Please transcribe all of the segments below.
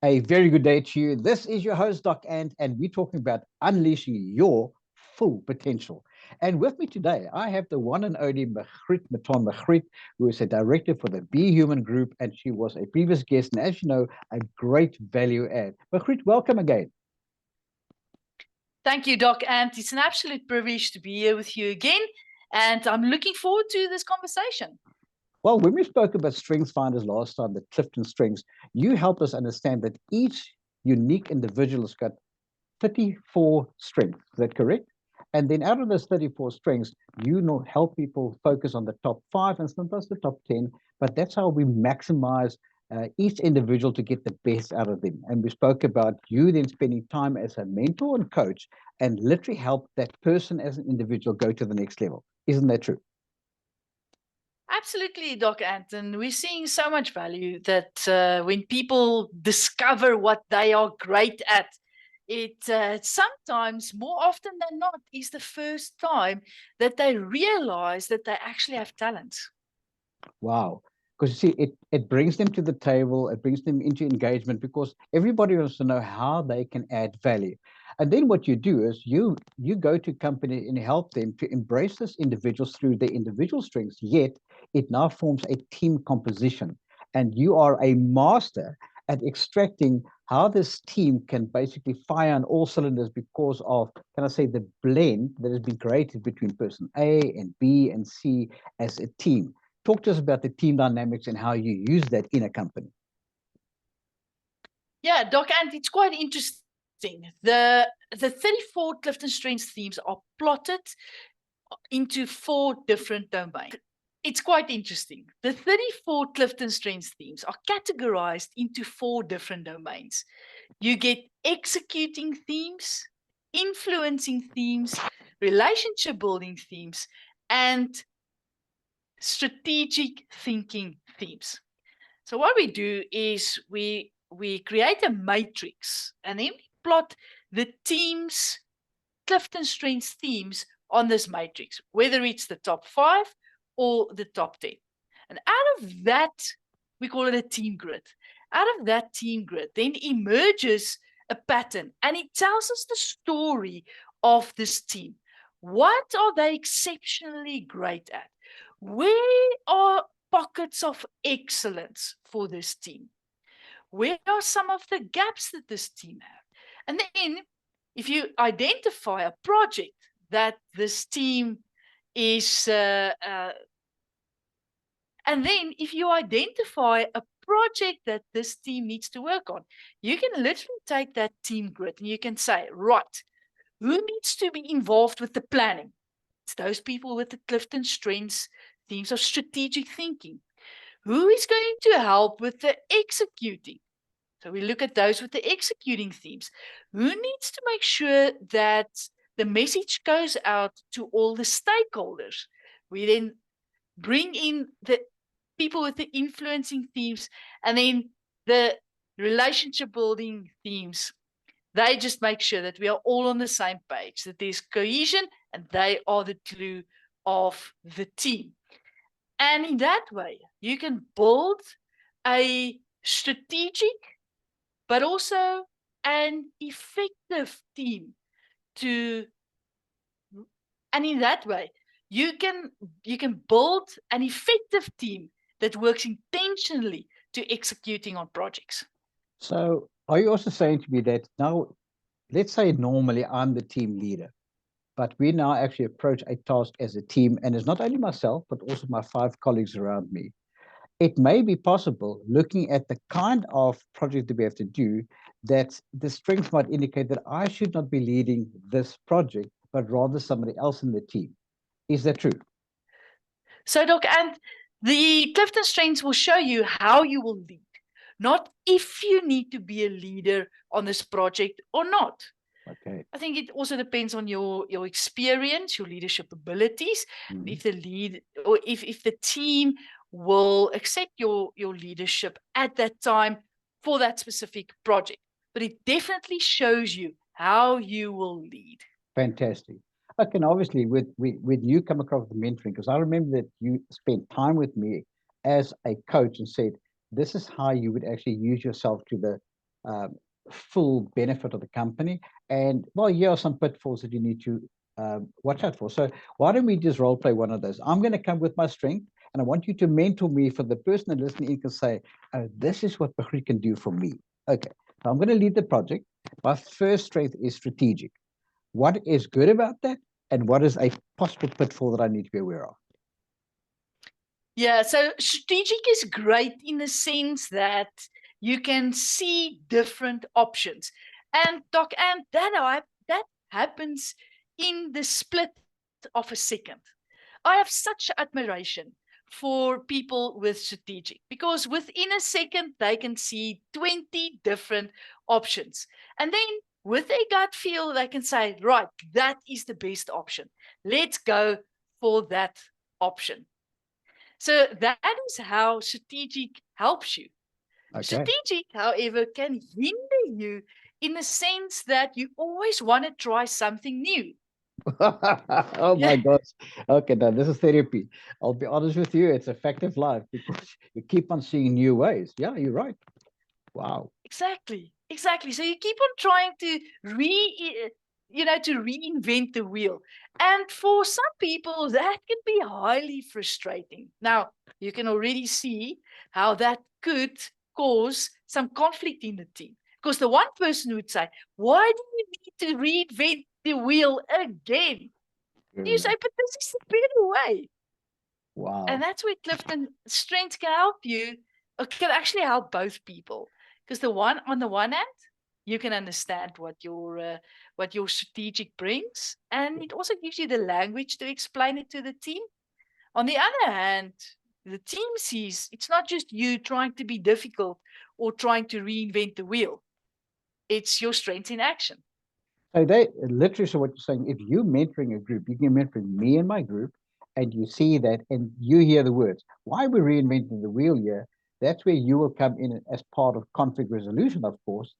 A very good day to you. This is your host, Doc Ant, and we're talking about unleashing your full potential. And with me today, I have the one and only Magriet Mouton, who is a director for the Be Human Group, and she was a previous guest, and as you know, a great value add. Magriet, welcome again. Thank you, Doc Ant. It's an absolute privilege to be here with you again, and I'm looking forward to this conversation. Well, when we spoke about strengths finders last time, the Clifton Strengths, you helped us understand that each unique individual has got 34 strengths. Is that correct? And then out of those 34 strengths, help people focus on the top 5 and sometimes the top 10. But that's how we maximize each individual to get the best out of them. And we spoke about you then spending time as a mentor and coach and literally help that person as an individual go to the next level. Isn't that true? Absolutely, Doc Ant. And we're seeing so much value that when people discover what they are great at, it sometimes, more often than not, is the first time that they realize that they actually have talents. Wow. Because you see, it brings them to the table, it brings them into engagement because everybody wants to know how they can add value. And then what you do is you go to company and help them to embrace this individuals through their individual strengths, yet it now forms a team composition. And you are a master at extracting how this team can basically fire on all cylinders because of, can I say, the blend that has been created between person A and B and C as a team. Talk to us about the team dynamics and how you use that in a company. Yeah, Doc Ant, it's quite interesting. The 34 Clifton Strengths themes are plotted into 4 different domains. It's quite interesting. The 34 Clifton Strengths themes are categorized into 4 different domains. You get executing themes, influencing themes, relationship building themes, and strategic thinking themes. So what we do is we create a matrix and then we plot the team's Clifton Strengths themes on this matrix, whether it's the top 5 or the top 10. And out of that, we call it a team grid. Out of that team grid, then emerges a pattern and it tells us the story of this team. What are they exceptionally great at? Where are pockets of excellence for this team? Where are some of the gaps that this team have? And then if you identify a project that this team is, and then if you identify a project that this team needs to work on, you can literally take that team grid and you can say, right, who needs to be involved with the planning? It's those people with the Clifton Strengths themes of strategic thinking. Who is going to help with the executing? So we look at those with the executing themes. Who needs to make sure that the message goes out to all the stakeholders? We then bring in the people with the influencing themes and then the relationship building themes. They just make sure that we are all on the same page, that there's cohesion, and they are the glue of the team. And in that way, you can build a strategic but also an effective team and in that way you can build an effective team that works intentionally to executing on projects. So are you also saying to me that now, let's say normally I'm the team leader, but we now actually approach a task as a team, and it's not only myself, but also my 5 colleagues around me. It may be possible, looking at the kind of project that we have to do, that the strength might indicate that I should not be leading this project, but rather somebody else in the team. Is that true? So, Doc, and the Clifton Strengths will show you how you will lead, not if you need to be a leader on this project or not. Okay. I think it also depends on your experience, your leadership abilities, if the team will accept your leadership at that time for that specific project. But it definitely shows you how you will lead. Fantastic. Okay, and obviously with you come across the mentoring, because I remember that you spent time with me as a coach and said, this is how you would actually use yourself to the full benefit of the company. And well, here are some pitfalls that you need to watch out for. So why don't we just role play one of those? I'm going to come with my strength, and I want you to mentor me for the person that listening in can say, oh, this is what Magriet can do for me. Okay, so I'm going to lead the project. My first strength is strategic. What is good about that? And what is a possible pitfall that I need to be aware of? Yeah, so strategic is great in the sense that you can see different options. And Doc, and that happens in the split of a second. I have such admiration for people with strategic because within a second they can see 20 different options. And then with a gut feel, they can say, right, that is the best option. Let's go for that option. So that is how strategic helps you. Okay. Strategic, however, can hinder you in the sense that you always want to try something new. Oh my gosh. Okay, now this is therapy. I'll be honest with you, it's a fact of life because you keep on seeing new ways. Yeah, you're right. Wow. Exactly. So you keep on trying to reinvent the wheel. And for some people, that can be highly frustrating. Now, you can already see how that could cause some conflict in the team. Because the one person would say, why do you need to reinvent the wheel again? You say, but this is the better way. Wow. And that's where Clifton Strengths can help you, or can actually help both people. Because on the one hand, you can understand what your strategic brings, and it also gives you the language to explain it to the team. On the other hand, the team sees it's not just you trying to be difficult or trying to reinvent the wheel. It's your strengths in action. So they literally, so what you're saying, if you're mentoring a group, you can mentor me and my group, and you see that, and you hear the words, why we're reinventing the wheel here, that's where you will come in as part of conflict resolution, of course,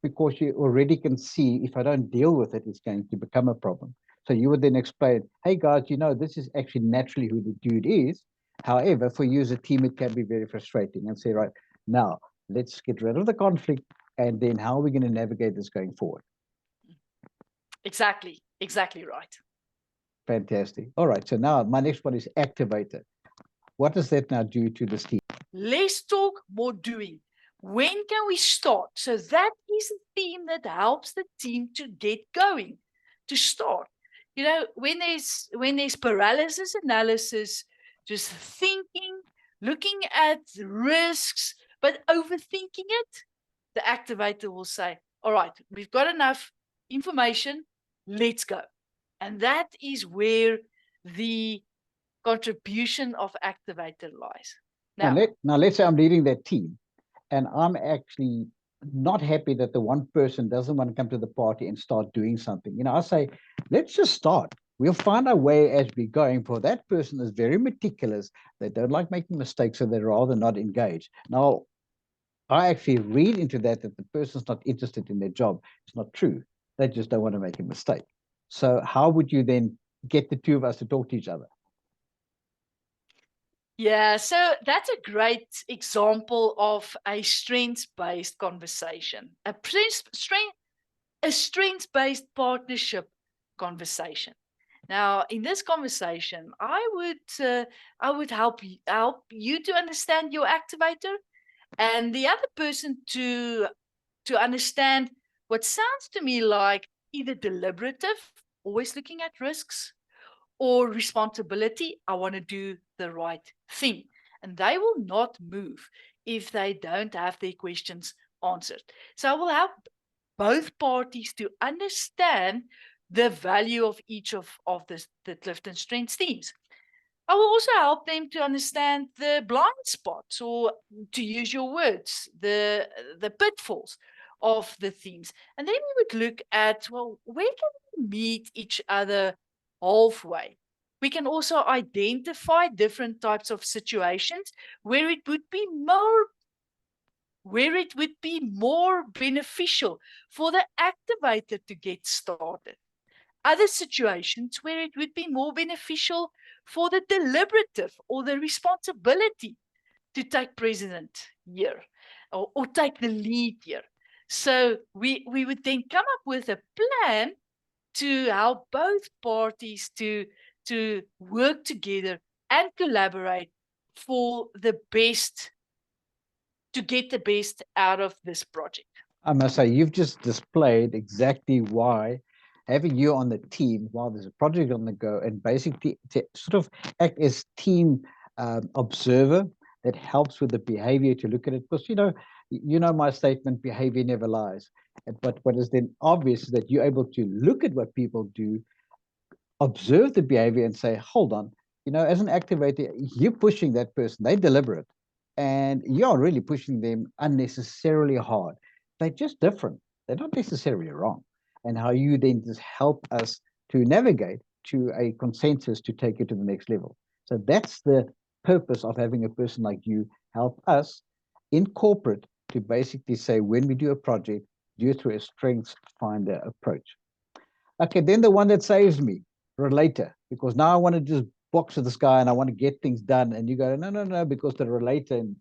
because you already can see if I don't deal with it, it's going to become a problem. So you would then explain, hey guys, this is actually naturally who the dude is. However, for you as a team, it can be very frustrating, and say, right, now let's get rid of the conflict, and then how are we going to navigate this going forward? Exactly right. Fantastic. All right, so now my next one is activator. What does that now do to this team? Less talk, more doing. When can we start? So that is a theme that helps the team to get going, to start. When there's paralysis analysis, just thinking, looking at risks, but overthinking it, the activator will say, all right, we've got enough information, let's go. And that is where the contribution of activator lies. Now let's say I'm leading that team, and I'm actually not happy that the one person doesn't want to come to the party and start doing something. I say, let's just start. We'll find our way as we're going. For that person is very meticulous. They don't like making mistakes, so they'd rather not engage. Now, I actually read into that the person's not interested in their job. It's not true. They just don't want to make a mistake. So how would you then get the two of us to talk to each other? Yeah, so that's a great example of a strengths-based conversation, a strengths-based partnership conversation. Now, in this conversation, I would help you to understand your activator, and the other person to understand what sounds to me like either deliberative, always looking at risks, or responsibility, I want to do the right thing. And they will not move if they don't have their questions answered. So I will help both parties to understand the value of each of the Clifton Strengths teams. I will also help them to understand the blind spots, or to use your words, the pitfalls of the themes. And then we would look at, well, where can we meet each other halfway? We can also identify different types of situations where it would be more beneficial for the activator to get started. Other situations where it would be more beneficial for the deliberative or the responsibility to take precedent here, or take the lead here. So we would then come up with a plan to help both parties to work together and collaborate for the best, to get the best out of this project. I must say, you've just displayed exactly why having you on the team while there's a project on the go, and basically to sort of act as team observer that helps with the behavior to look at it. Because, you know my statement, behavior never lies. But what is then obvious is that you're able to look at what people do, observe the behavior and say, hold on, as an activator, you're pushing that person, they deliberate, and you're really pushing them unnecessarily hard. They're just different. They're not necessarily wrong. And how you then just help us to navigate to a consensus to take it to the next level. So that's the purpose of having a person like you help us in corporate to basically say, when we do a project, do it through a strengths finder approach. Okay, then the one that saves me, relator, because now I want to just box with this guy and I want to get things done. And you go, no, no, no, because the relator, and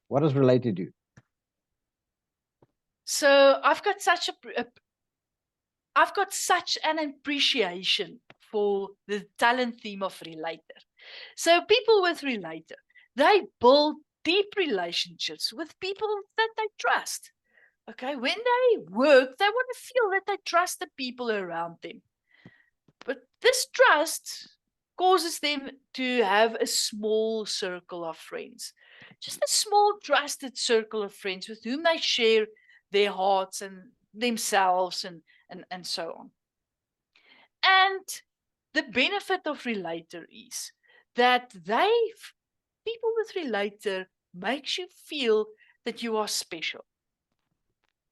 what does relator do? So I've got such an appreciation for the talent theme of relator. So people with relator, they build deep relationships with people that they trust. Okay, when they work, they want to feel that they trust the people around them. But this trust causes them to have a small circle of friends, just a small trusted circle of friends with whom they share their hearts and themselves and so on. And the benefit of relator is that people with relator makes you feel that you are special.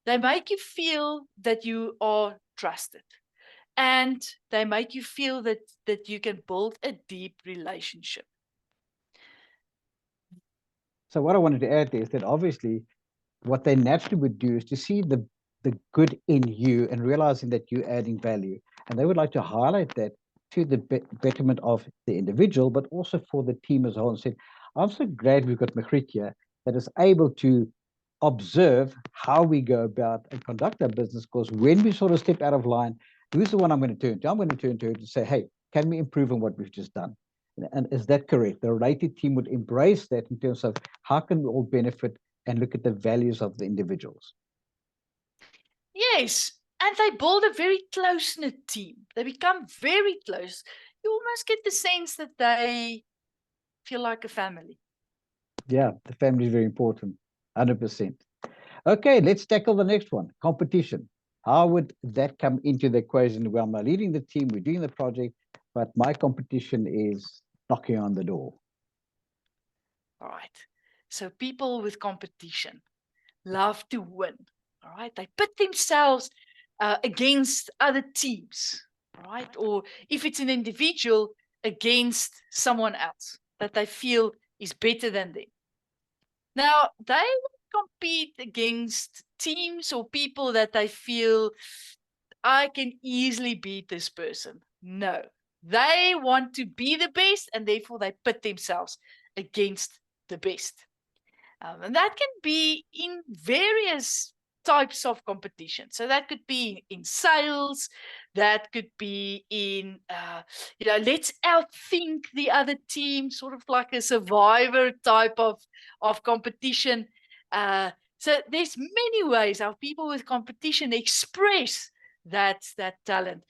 They make you feel that you are trusted. And they make you feel that you can build a deep relationship. So what I wanted to add there is that obviously what they naturally would do is to see the good in you and realizing that you're adding value. And they would like to highlight that to the betterment of the individual, but also for the team as a whole. And said, I'm so glad we've got Magriet here that is able to observe how we go about and conduct our business. Because when we sort of step out of line, who's the one I'm going to turn to? I'm going to turn to her to say, hey, can we improve on what we've just done? And is that correct? The related team would embrace that in terms of how can we all benefit and look at the values of the individuals. Yes, and they build a very close-knit team. They become very close. You almost get the sense that they feel like a family. Yeah, the family is very important, 100%. Okay, let's tackle the next one, competition. How would that come into the equation? Well, I'm leading the team, we're doing the project, but my competition is knocking on the door. All right. So people with competition love to win. All right. They put themselves against other teams. All right. Or if it's an individual, against someone else that they feel is better than them. Now, they will compete against teams or people that they feel, I can easily beat this person. No, they want to be the best, and therefore they put themselves against the best. And that can be in various types of competition. So that could be in sales, that could be in, let's outthink the other team, sort of like a survivor type of competition. So there's many ways how people with competition express that talent.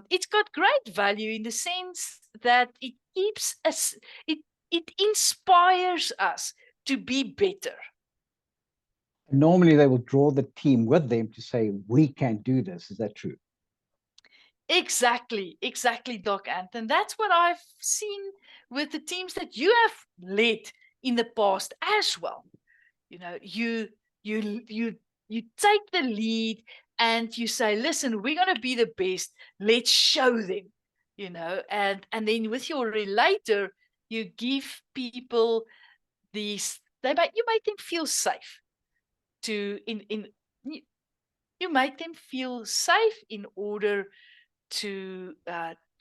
It's got great value in the sense that it keeps us, it inspires us to be better. Normally, they will draw the team with them to say, we can do this. Is that true? Exactly, Doc Anton. That's what I've seen with the teams that you have led in the past as well. You take the lead and you say, listen, we're going to be the best. Let's show them, and then with your relator, you give people these, you make them feel safe you make them feel safe in order to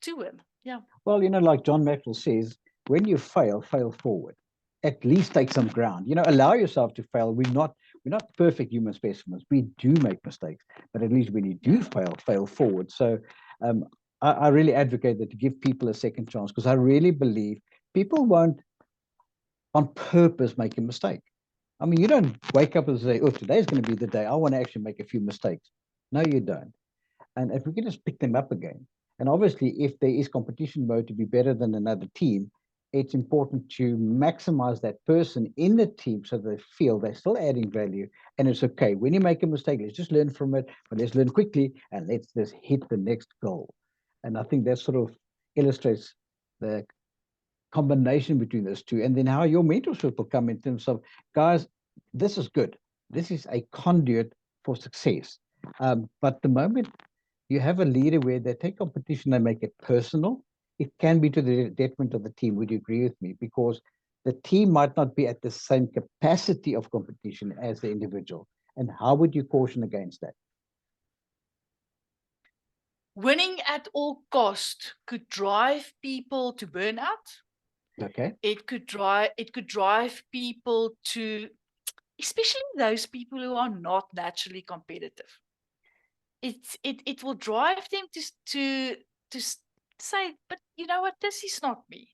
win. Yeah. Well, like John Maxwell says, when you fail, fail forward. At least take some ground. Allow yourself to fail. we're not perfect human specimens. We do make mistakes, but at least when you do fail forward. So I really advocate that, to give people a second chance, because I really believe people won't on purpose make a mistake. I mean, you don't wake up and say, oh, today's going to be the day I want to actually make a few mistakes. No, you don't. And if we can just pick them up again, and obviously if there is competition mode to be better than another team, it's important to maximize that person in the team so they feel they're still adding value. And it's okay. When you make a mistake, let's just learn from it, but let's learn quickly and let's just hit the next goal. And I think that sort of illustrates the combination between those two, and then how your mentorship will come in terms of, guys, this is good. This is a conduit for success. But the moment you have a leader where they take competition and make it personal, it can be to the detriment of the team. Would you agree with me? Because the team might not be at the same capacity of competition as the individual. And how would you caution against that? Winning at all cost could drive people to burnout. Okay. It could drive people to, especially those people who are not naturally competitive. It will drive them to say, but you know what, this is not me.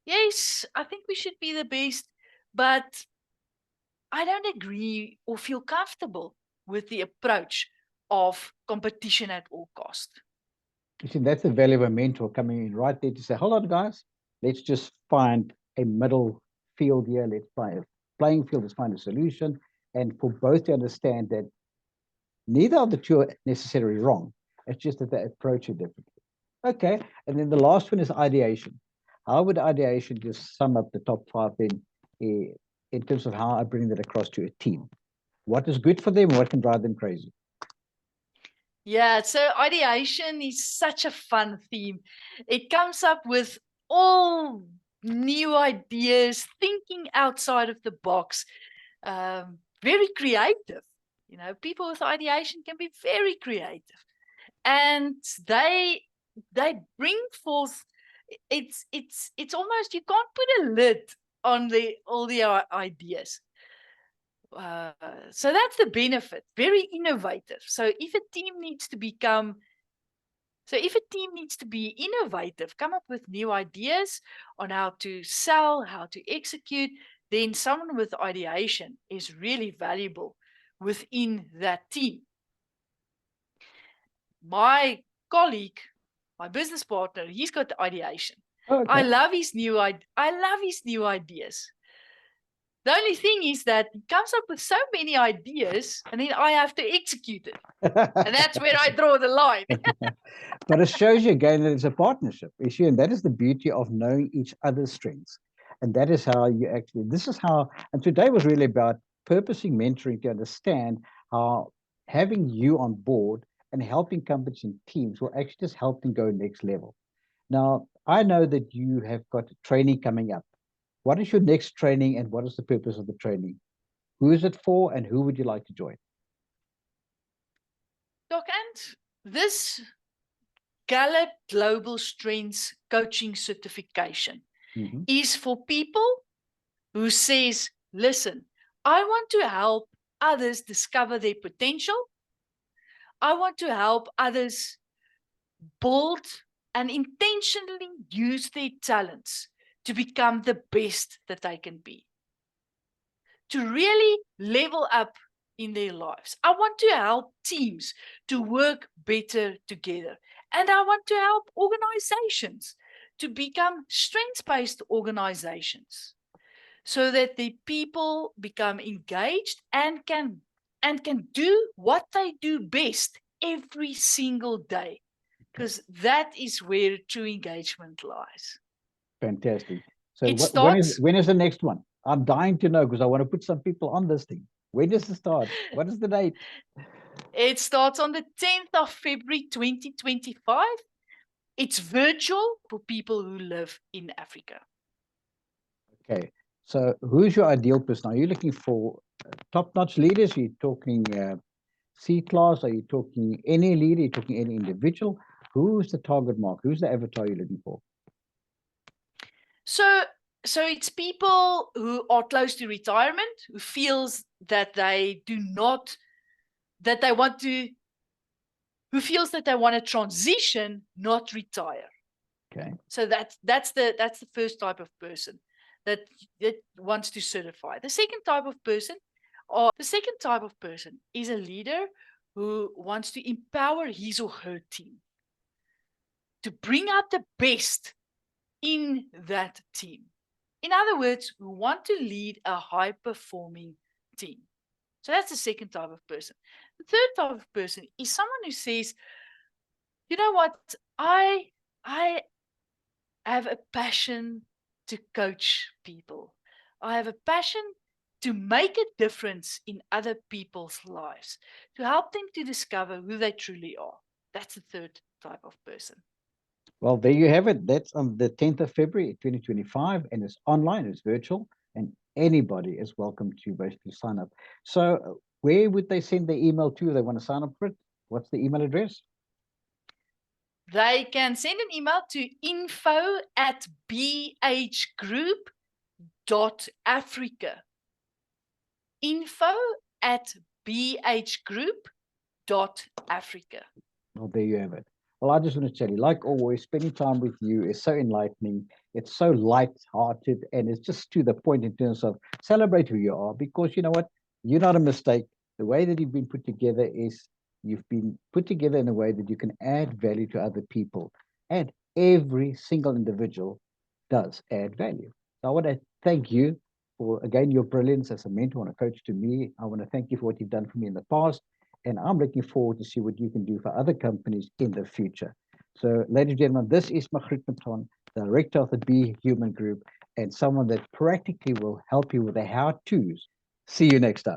Yes, I think we should be the best, but I don't agree or feel comfortable with the approach of competition at all cost. You see, that's the value of a mentor coming in right there to say, hold on, guys, let's just find a middle field here. Let's find a playing field, let's find a solution. And for both to understand that neither of the two are necessarily wrong. It's just that they approach it differently. Okay. And then the last one is ideation. How would ideation just sum up the top five in terms of how I bring that across to a team? What is good for them? What can drive them crazy? Yeah, so ideation is such a fun theme. It comes up with all new ideas, thinking outside of the box, very creative. You know, people with ideation can be very creative, and they bring forth. It's almost, you can't put a lid on all the ideas. So that's the benefit. Very innovative. So if a team needs to be innovative, come up with new ideas on how to sell, how to execute, then someone with ideation is really valuable within that team. My colleague, my business partner, he's got the ideation. Okay. I love his new ideas. The only thing is that he comes up with so many ideas, and then I have to execute it. And that's where I draw the line. But it shows you again that it's a partnership issue, and that is the beauty of knowing each other's strengths. And that is how you actually, this is how, and today was really about purposing mentoring to understand how having you on board and helping companies and teams will actually just help them go next level. Now, I know that you have got training coming up. What is your next training, and what is the purpose of the training? Who is it for, and who would you like to join? Doc, and this Gallup Global Strengths Coaching Certification is for people who says, listen, I want to help others discover their potential. I want to help others build and intentionally use their talents to become the best that they can be, to really level up in their lives. I want to help teams to work better together. And I want to help organizations to become strengths-based organizations so that the people become engaged and can do what they do best every single day, because that is where true engagement lies. Fantastic. So It when is the next one? I'm dying to know, because I want to put some people on this thing. When does it start? What is the date? It starts on the 10th of February 2025. It's virtual for people who live in Africa. Okay. So who's your ideal person? Are you looking for top-notch leaders? Are you talking C-class? Are you talking any leader? Are you talking any individual? Who's the target market? Who's the avatar you're looking for? So So it's people who are close to retirement, who feels that they do not, that they want to, who feels that they want to transition, not retire. Okay. So that's the first type of person that wants to certify. The second type of person is a leader who wants to empower his or her team to bring out the best in that team. In other words, we want to lead a high-performing team. So that's the second type of person. The third type of person is someone who says, you know what, I have a passion to coach people. I have a passion to make a difference in other people's lives, to help them to discover who they truly are. That's the third type of person. Well, there you have it. That's on the 10th of February, 2025, and it's online, it's virtual, and anybody is welcome to basically sign up. So where would they send their email to if they want to sign up for it? What's the email address? They can send an email to info@bhgroup.africa. info@bhgroup.africa. Well, there you have it. Well, I just want to tell you, like always, spending time with you is so enlightening. It's so light-hearted, and it's just to the point in terms of celebrate who you are, because you know what? You're not a mistake. The way that you've been put together is you've been put together in a way that you can add value to other people. And every single individual does add value. So I want to thank you for, again, your brilliance as a mentor and a coach to me. I want to thank you for what you've done for me in the past. And I'm looking forward to see what you can do for other companies in the future. So, ladies and gentlemen, this is Magriet Mouton, Director of the Be Human Group, and someone that practically will help you with the how-tos. See you next time.